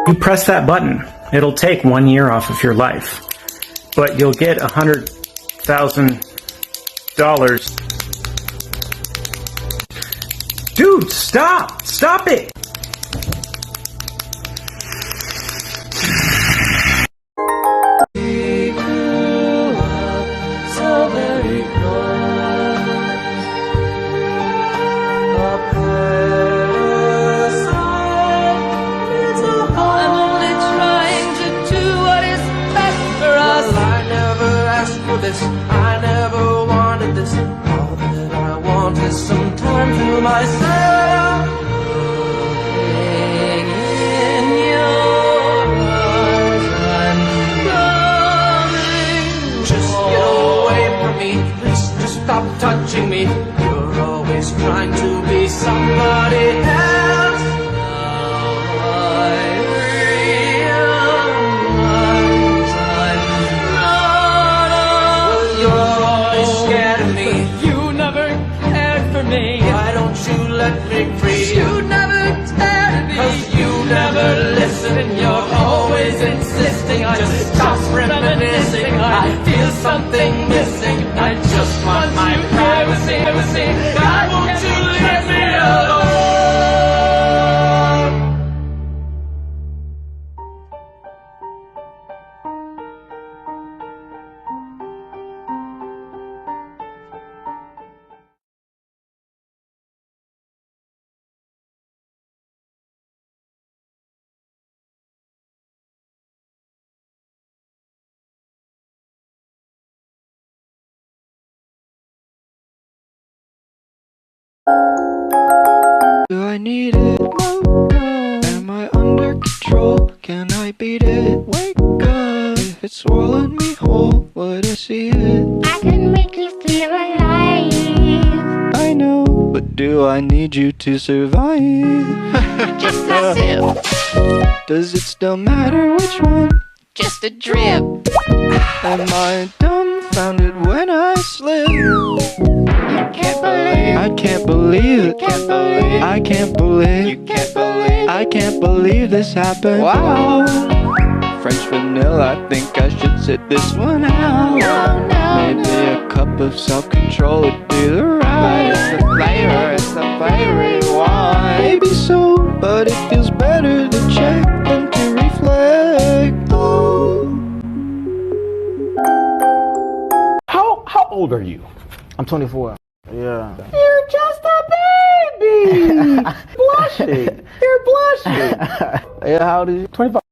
You press that button. It'll take 1 year off of your life, but you'll get $100,000. Dude, stop! Stop it! I never wanted this. All that I want is some time to myself. Looking in your eyes, I'm coming. Just need it? No, no. Am I under control? Can I beat it? Wake up. If it's swallowed me whole, would I see it? I can make you feel alive. I know, but do I need you to survive? Just a sip, Does it still matter which one? just a drip. Am I dumbfounded when I slip? You can't believe, I can't believe it. can't believe, I can't believe. you can't believe. I can't believe this happened. Wow. French vanilla, I think I should sit this one out. No, no, Maybe no. a cup of self-control would be the right. It's the flavor you want. Maybe so, but it feels better to check than to reflect. Oh. How old are you? I'm 24. Yeah. You're just a baby! Blushing! You're blushing! Yeah, how old are you? 25.